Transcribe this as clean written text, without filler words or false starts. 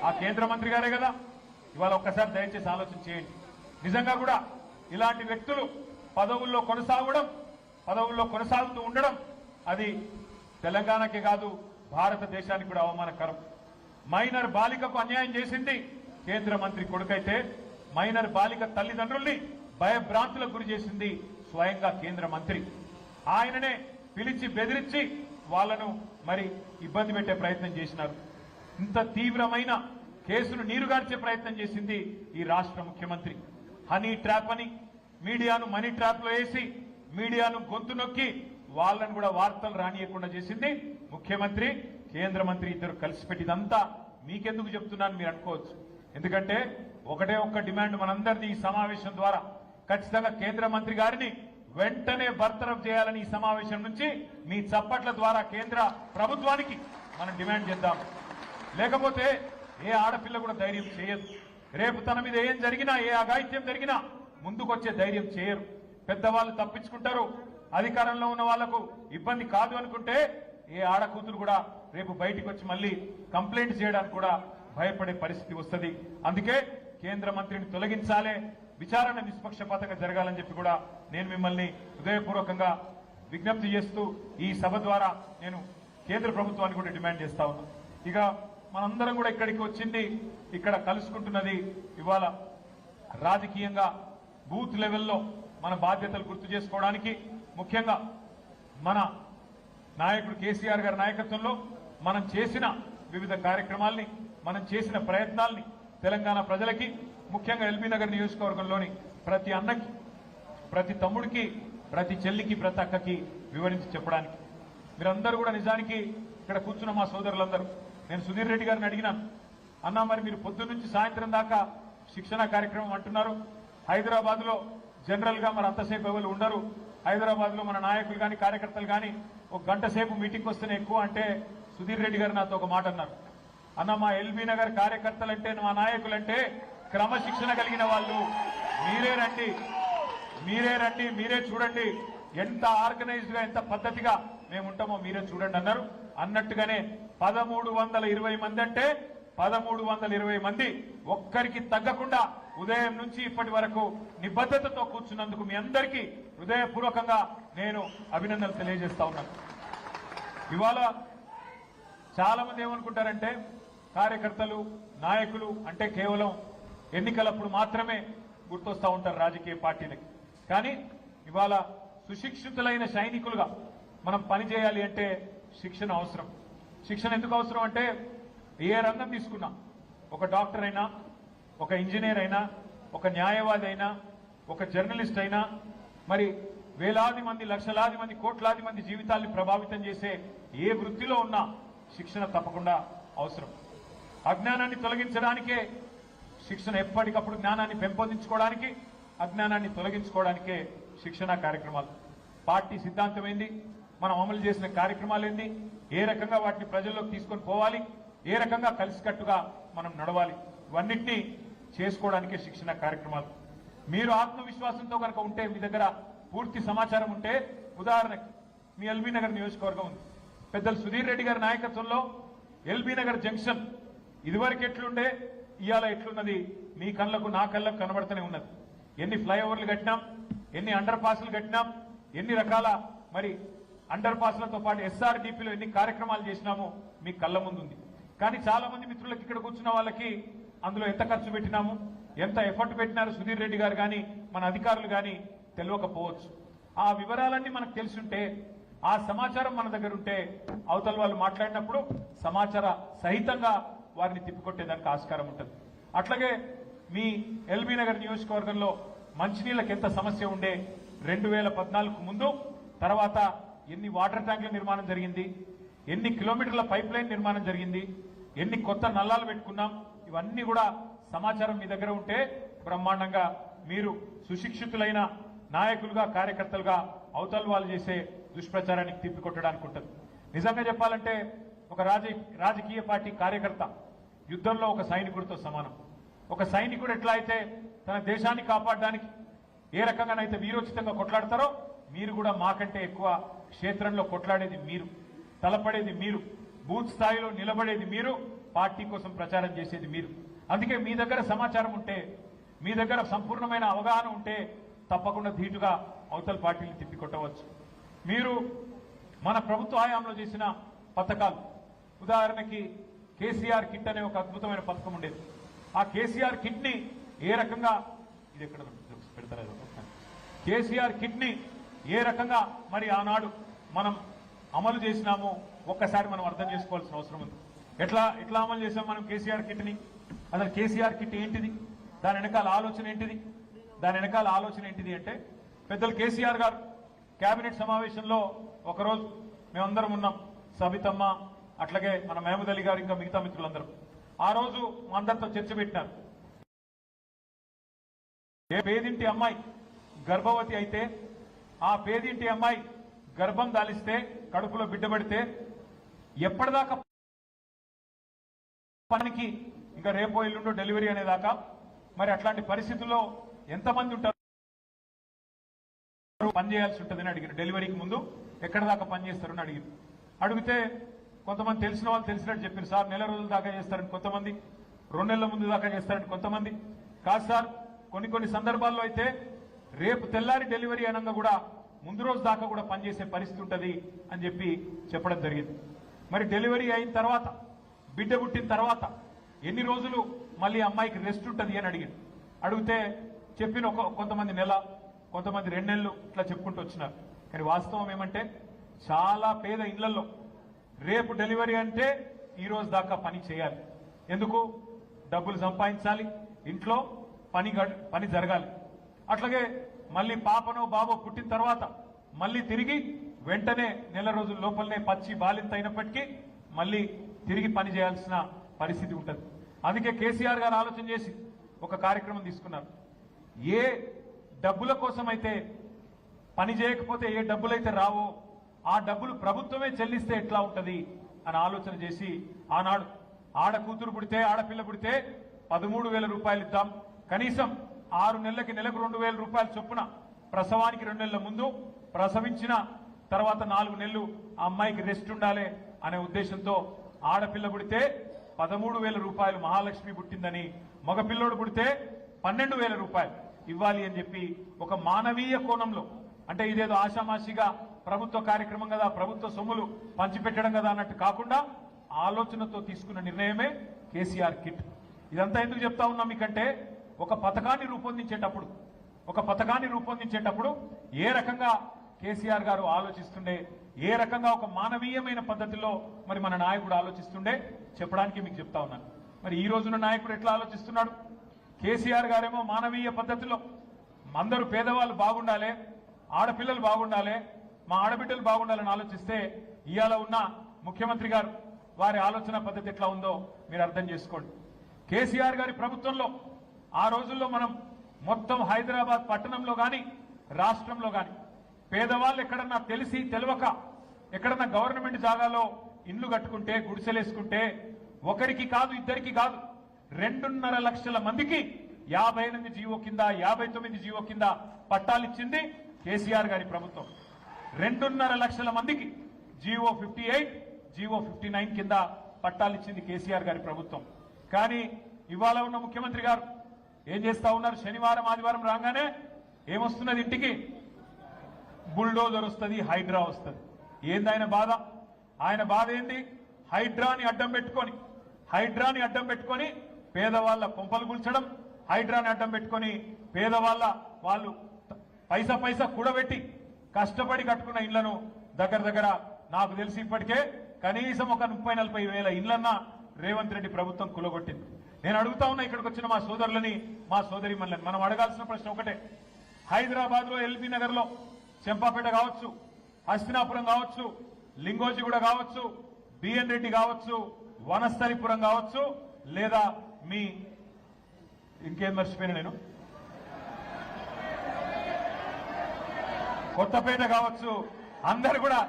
ఆ కేంద్ర మంత్రి గారే కదా. ఇవాళ ఒక్కసారి దయచేసి ఆలోచన చేయండి. నిజంగా కూడా ఇలాంటి వ్యక్తులు పదవుల్లో కొనసాగుతూ ఉండడం అది తెలంగాణకే కాదు భారతదేశానికి కూడా అవమానకరం. మైనర్ బాలికకు అన్యాయం చేసింది కేంద్ర మంత్రి కొడుకైతే మైనర్ బాలిక తల్లిదండ్రుల్ని భయభ్రాంతులకు గురి చేసింది స్వయంగా కేంద్ర మంత్రి. ఆయననే పిలిచి బెదిరించి వాళ్లను మరి ఇబ్బంది పెట్టే ప్రయత్నం చేసినారు. ఇంత తీవ్రమైన కేసును నీరుగార్చే ప్రయత్నం చేసింది ఈ రాష్ట్ర ముఖ్యమంత్రి. హనీ ట్రాప్ అని మీడియాను మనీ ట్రాప్ లో వేసి మీడియాను గొంతు నొక్కి వాళ్ళను కూడా వార్తలు రానియకుండా చేసింది ముఖ్యమంత్రి, కేంద్ర మంత్రి ఇద్దరు కలిసి పెట్టిదంతా మీకెందుకు చెప్తున్నాను మీరు అనుకోవచ్చు. ఎందుకంటే ఒకటే ఒక్క డిమాండ్ మనందరిది ఈ సమావేశం ద్వారా, ఖచ్చితంగా కేంద్ర మంత్రి గారిని వెంటనే బర్తరఫ్ చేయాలని ఈ సమావేశం నుంచి మీ చప్పట్ల ద్వారా కేంద్ర ప్రభుత్వానికి మనం డిమాండ్ చేద్దాం. లేకపోతే ఏ ఆడపిల్ల కూడా ధైర్యం చేయదు. రేపు తన మీద ఏం జరిగినా, ఏ అఘాయిత్యం జరిగినా ముందుకొచ్చే ధైర్యం చేయరు. పెద్దవాళ్ళు తప్పించుకుంటారు. అధికారంలో ఉన్న వాళ్లకు ఇబ్బంది కాదు అనుకుంటే ఏ ఆడకూతురు కూడా రేపు బయటికి వచ్చి మళ్ళీ కంప్లైంట్ చేయడానికి కూడా భయపడే పరిస్థితి వస్తుంది. అందుకే కేంద్ర మంత్రిని తొలగించాలే, విచారణ నిష్పక్షపాతంగా జరగాలని చెప్పి కూడా నేను మిమ్మల్ని హృదయపూర్వకంగా విజ్ఞప్తి చేస్తూ ఈ సభ ద్వారా నేను కేంద్ర ప్రభుత్వాన్ని కూడా డిమాండ్ చేస్తా ఉన్నా. ఇక మనందరం కూడా ఇక్కడికి వచ్చింది, ఇక్కడ కలుసుకుంటున్నది ఇవాళ రాజకీయంగా బూత్ లెవెల్లో మన బాధ్యతలు గుర్తు చేసుకోవడానికి, ముఖ్యంగా మన నాయకుడు కేసీఆర్ గారి నాయకత్వంలో మనం చేసిన వివిధ కార్యక్రమాల్ని, మనం చేసిన ప్రయత్నాల్ని తెలంగాణ ప్రజలకి, ముఖ్యంగా ఎల్బీ నగర్ నియోజకవర్గంలోని ప్రతి అన్నకి, ప్రతి తమ్ముడికి, ప్రతి చెల్లికి, ప్రతి అక్కకి వివరించి చెప్పడానికి. మీరందరూ కూడా నిజానికి ఇక్కడ కూర్చున్న మా సోదరులందరూ, నేను సుధీర్ రెడ్డి గారిని అడిగినాను, అన్నా మరి మీరు పొద్దున్న నుంచి సాయంత్రం దాకా శిక్షణ కార్యక్రమం అంటున్నారు, హైదరాబాద్ లో జనరల్ గా మరి అంతసేపు ఎవరు ఉండరు, హైదరాబాద్ లో మన నాయకులు కానీ కార్యకర్తలు కానీ ఒక గంట సేపు మీటింగ్ వస్తేనే ఎక్కువ అంటే సుధీర్ రెడ్డి గారు నాతో ఒక మాట అన్నారు, అన్న మా ఎల్బీ నగర్ కార్యకర్తలంటే, మా నాయకులంటే క్రమశిక్షణ కలిగిన వాళ్ళు, మీరే రండి మీరే చూడండి ఎంత ఆర్గనైజ్డ్ గా ఎంత పద్ధతిగా మేము ఉంటామో మీరే చూడండి అన్నారు. అన్నట్టుగానే 1320 మంది అంటే 1320 మంది ఒక్కరికి తగ్గకుండా ఉదయం నుంచి ఇప్పటి వరకు నిబద్ధతతో కూర్చున్నందుకు మీ అందరికీ హృదయపూర్వకంగా నేను అభినందనలు తెలియజేస్తా ఉన్నాను. ఇవాళ చాలా మంది ఏమనుకుంటారంటే కార్యకర్తలు, నాయకులు అంటే కేవలం ఎన్నికలప్పుడు మాత్రమే గుర్తొస్తా ఉంటారు రాజకీయ పార్టీలకి. కానీ ఇవాళ సుశిక్షితులైన సైనికులుగా మనం పనిచేయాలి అంటే శిక్షణ అవసరం. శిక్షణ ఎందుకు అవసరం అంటే ఏ రంగం తీసుకున్నా, ఒక డాక్టర్ అయినా, ఒక ఇంజనీర్ అయినా, ఒక న్యాయవాది అయినా, ఒక జర్నలిస్ట్ అయినా, మరి వేలాది మంది, లక్షలాది మంది, కోట్లాది మంది జీవితాల్ని ప్రభావితం చేసే ఏ వృత్తిలో ఉన్నా శిక్షణ తప్పకుండా అవసరం. అజ్ఞానాన్ని తొలగించడానికే శిక్షణ, ఎప్పటికప్పుడు జ్ఞానాన్ని పెంపొందించుకోవడానికి, అజ్ఞానాన్ని తొలగించుకోవడానికే శిక్షణ కార్యక్రమాలు. పార్టీ సిద్ధాంతం ఏంది, మనం అమలు చేసిన కార్యక్రమాలు ఏంది, ఏ రకంగా వాటిని ప్రజల్లోకి తీసుకొని పోవాలి, ఏ రకంగా కలిసికట్టుగా మనం నడవాలి, ఇవన్నిటినీ చేసుకోవడానికే శిక్షణ కార్యక్రమాలు. మీరు ఆత్మవిశ్వాసంతో కనుక ఉంటే, మీ దగ్గర పూర్తి సమాచారం ఉంటే, ఉదాహరణకి మీ ఎల్బీ నగర్ నియోజకవర్గం ఉంది, పెద్దలు సుధీర్ రెడ్డి గారి నాయకత్వంలో ఎల్బీ నగర్ జంక్షన్ ఇదివరకు ఎట్లుండే, ఇవాళ ఎట్లున్నది మీ కళ్ళకు నా కళ్ళకు కనబడుతూనే ఉన్నది. ఎన్ని ఫ్లైఓవర్లు కట్టినాం, ఎన్ని అండర్ పాస్లు కట్టినాం, ఎన్ని రకాల మరి అండర్ పాస్లతో పాటు ఎస్ఆర్డీపీలో ఎన్ని కార్యక్రమాలు చేసినామో మీ కళ్ళ ముందుంది. కానీ చాలా మంది మిత్రులకు ఇక్కడ కూర్చున్న వాళ్ళకి అందులో ఎంత ఖర్చు పెట్టినాము, ఎంత ఎఫర్ట్ పెట్టినారు సుధీర్ రెడ్డి గారు కానీ మన అధికారులు కానీ తెలియకపోవచ్చు. ఆ వివరాలన్నీ మనకు తెలిసి ఆ సమాచారం మన దగ్గర ఉంటే అవతల వాళ్ళు మాట్లాడినప్పుడు సమాచార సహితంగా వారిని తిప్పికొట్టేదానికి ఆస్కారం ఉంటుంది. అట్లాగే మీ ఎల్బీ నగర్ నియోజకవర్గంలో మంచినీళ్ళకి ఎంత సమస్య ఉండే, 2014 ముందు తర్వాత ఎన్ని వాటర్ ట్యాంకుల నిర్మాణం జరిగింది, ఎన్ని కిలోమీటర్ల పైప్ లైన్ నిర్మాణం జరిగింది, ఎన్ని కొత్త నల్లాలు పెట్టుకున్నాం, ఇవన్నీ కూడా సమాచారం మీ దగ్గర ఉంటే బ్రహ్మాండంగా మీరు సుశిక్షితులైన నాయకులుగా, కార్యకర్తలుగా అవతల వాళ్ళు చేసే దుష్ప్రచారానికి తిప్పికొట్టడానికి ఉంటుంది. నిజంగా చెప్పాలంటే ఒక రాజకీయ పార్టీ కార్యకర్త యుద్ధంలో ఒక సైనికుడితో సమానం. ఒక సైనికుడు ఎట్లా అయితే తన దేశాన్ని కాపాడడానికి ఏ రకంగానైతే వీరోచితంగా కొట్లాడతారో, మీరు కూడా మాకంటే ఎక్కువ క్షేత్రంలో కొట్లాడేది మీరు, తలపడేది మీరు, బూత్ స్థాయిలో నిలబడేది మీరు, పార్టీ కోసం ప్రచారం చేసేది మీరు. అందుకే మీ దగ్గర సమాచారం ఉంటే, మీ దగ్గర సంపూర్ణమైన అవగాహన ఉంటే తప్పకుండా ధీటుగా అవతల పార్టీని తిప్పికొట్టవచ్చు. మీరు మన ప్రభుత్వ హయాంలో చేసిన పథకాలు, ఉదాహరణకి కేసీఆర్ కిట్ అనే ఒక అద్భుతమైన పథకం ఉండేది. ఆ కేసీఆర్ కిట్ ని ఏ రకంగా, ఇది ఎక్కడ పెడతారు, కేసీఆర్ కిట్ ని ఏ రకంగా మరి ఆనాడు మనం అమలు చేసినామో ఒక్కసారి మనం అర్థం చేసుకోవాల్సిన అవసరం ఉంది. ఎట్లా అమలు చేసాం మనం కేసీఆర్ కిట్ ని? అసలు కేసీఆర్ కిట్ ఏంటిది, దాని వెనకాల ఆలోచన ఏంటిది? దాని వెనకాల ఆలోచన ఏంటిది అంటే, పెద్దలు కేసీఆర్ గారు కేబినెట్ సమావేశంలో ఒకరోజు మేమందరం ఉన్నాం, సబితమ్మ, అట్లాగే మన మహమూద్ అలీ గారు, ఇంకా మిగతా మిత్రులందరూ. ఆ రోజు మా అందరితో చర్చ పెట్టినారు. ఏ పేదింటి అమ్మాయి గర్భవతి అయితే, ఆ పేదింటి అమ్మాయి గర్భం దాలిస్తే, కడుపులో బిడ్డ పడితే ఎప్పటిదాకా పనికి, ఇంకా రేపో ఎల్లుండో డెలివరీ అనేదాకా, మరి అట్లాంటి పరిస్థితుల్లో ఎంతమంది ఉంటారు పనిచేయాల్సి ఉంటుందని అడిగారు. డెలివరీకి ముందు ఎక్కడ దాకా పనిచేస్తారని అడిగారు. అడిగితే కొంతమంది తెలిసిన వాళ్ళు తెలిసినట్టు చెప్పారు. సార్ నెల రోజుల దాకా చేస్తారని కొంతమంది, 2 నెలల ముందు దాకా చేస్తారని కొంతమంది. కాదు సార్, కొన్ని సందర్భాల్లో అయితే రేపు తెల్లారి డెలివరీ అనగా కూడా ముందు రోజు దాకా కూడా పనిచేసే పరిస్థితి ఉంటుంది అని చెప్పి చెప్పడం జరిగింది. మరి డెలివరీ అయిన తర్వాత, బిడ్డ పుట్టిన తర్వాత ఎన్ని రోజులు మళ్ళీ అమ్మాయికి రెస్ట్ ఉంటుంది అని అడిగాడు. అడిగితే చెప్పిన కొంతమంది నెల, కొంతమంది 2 నెలలు ఇట్లా చెప్పుకుంటూ వచ్చినారు. కానీ వాస్తవం ఏమంటే, చాలా పేద ఇళ్లలో రేపు డెలివరీ అంటే ఈ రోజు దాకా పని చేయాలి. ఎందుకు? డబ్బులు సంపాదించాలి, ఇంట్లో పని జరగాలి. అట్లాగే మళ్ళీ పాపనో బాబో పుట్టిన తర్వాత మళ్ళీ తిరిగి వెంటనే నెల రోజుల లోపలనే పచ్చి బాలింత అయినప్పటికీ మళ్ళీ తిరిగి పని చేయాల్సిన పరిస్థితి ఉంటుంది. అందుకే కేసీఆర్ గారు ఆలోచన చేసి ఒక కార్యక్రమం తీసుకున్నారు. ఏ డబ్బుల కోసం అయితే పని చేయకపోతే, ఏ డబ్బులైతే రావో ఆ డబ్బులు ప్రభుత్వమే చెల్లిస్తే ఎట్లా ఉంటది అని ఆలోచన చేసి, ఆనాడు ఆడ కూతురు పుడితే, ఆడపిల్ల పుడితే 13,000 రూపాయలు ఇద్దాం, కనీసం 6 నెలలకి నెలకు 2,000 రూపాయలు చొప్పున, ప్రసవానికి 2 నెలల ముందు, ప్రసవించిన తర్వాత 4 నెలలు ఆ అమ్మాయికి రెస్ట్ ఉండాలి అనే ఉద్దేశంతో ఆడపిల్ల పుడితే 13,000 రూపాయలు మహాలక్ష్మి పుట్టిందని, మగపిల్లోడు పుడితే 12,000 రూపాయలు ఇవ్వాలి అని చెప్పి ఒక మానవీయ కోణంలో, అంటే ఇదేదో ఆషామాషిగా ప్రభుత్వ కార్యక్రమం కదా, ప్రభుత్వ సొమ్ములు పంచిపెట్టడం కదా అన్నట్టు కాకుండా ఆలోచనతో తీసుకున్న నిర్ణయమే కేసీఆర్ కిట్. ఇదంతా ఎందుకు చెప్తా ఉన్నాం మీకంటే, ఒక పథకాన్ని రూపొందించేటప్పుడు ఏ రకంగా కేసీఆర్ గారు ఆలోచిస్తుండే, ఏ రకంగా ఒక మానవీయమైన పద్ధతిలో మరి మన నాయకుడు ఆలోచిస్తుండే చెప్పడానికి మీకు చెప్తా ఉన్నాను. మరి ఈ రోజున నాయకుడు ఎట్లా ఆలోచిస్తున్నాడు? కేసీఆర్ గారేమో మానవీయ పద్ధతిలో అందరూ పేదవాళ్ళు బాగుండాలి, ఆడపిల్లలు బాగుండాలి, మా ఆడబిడ్డలు బాగుండాలని ఆలోచిస్తే, ఇవాళ ఉన్న ముఖ్యమంత్రి గారు వారి ఆలోచన పద్ధతి ఎట్లా ఉందో మీరు అర్థం చేసుకోండి. కేసీఆర్ గారి ప్రభుత్వంలో ఆ రోజుల్లో మనం మొత్తం హైదరాబాద్ పట్టణంలో కానీ రాష్ట్రంలో కానీ పేదవాళ్ళు ఎక్కడన్నా తెలిసి తెలవక ఎక్కడన్నా గవర్నమెంట్ జాగాలో ఇండ్లు కట్టుకుంటే, గుడిసెలేసుకుంటే, ఒకరికి కాదు, ఇద్దరికి కాదు, 2.5 లక్షల మందికి 58 జీవో కింద, 59 జీవో కింద పట్టాలిచ్చింది కేసీఆర్ గారి ప్రభుత్వం. 2.5 లక్షల మందికి జీవో 58, జీవో 59 కింద పట్టాలిచ్చింది కేసీఆర్ గారి ప్రభుత్వం. కానీ ఇవాళ ఉన్న ముఖ్యమంత్రి గారు ఏం చేస్తా ఉన్నారు? శనివారం ఆదివారం రాగానే ఏమొస్తున్నది ఇంటికి? బుల్డోజర్ వస్తుంది, హైడ్రా వస్తుంది. ఏంది ఆయన బాధ? ఆయన బాధ ఏంటి? హైడ్రాని అడ్డం పెట్టుకొని పేదవాళ్ళ కొంపలు కూల్చడం, హైడ్రాని అడ్డం పెట్టుకొని పేదవాళ్ళ వాళ్ళు పైసా కూడబెట్టి కష్టపడి కట్టుకున్న ఇళ్లను దగ్గర నాకు తెలిసి ఇప్పటికే కనీసం ఒక 30-40 వేల ఇళ్లన్నా రేవంత్ రెడ్డి ప్రభుత్వం కులగొట్టింది. నేను అడుగుతా ఉన్నా ఇక్కడికి వచ్చిన మా సోదరులని, మా సోదరిమణులని, మనం అడగాల్సిన ప్రశ్న ఒకటే. హైదరాబాద్ లో, ఎల్బీ నగర్ లో, చెంపాపేట కావచ్చు, హస్తినాపురం కావచ్చు, లింగోజిగూడ కావచ్చు, బిఎన్ రెడ్డి కావచ్చు, వనస్థలిపురం కావచ్చు, లేదా మీ ఇంకేం మర్చిపోయినా నేను, కొత్తపేట కావచ్చు, అందరు కూడా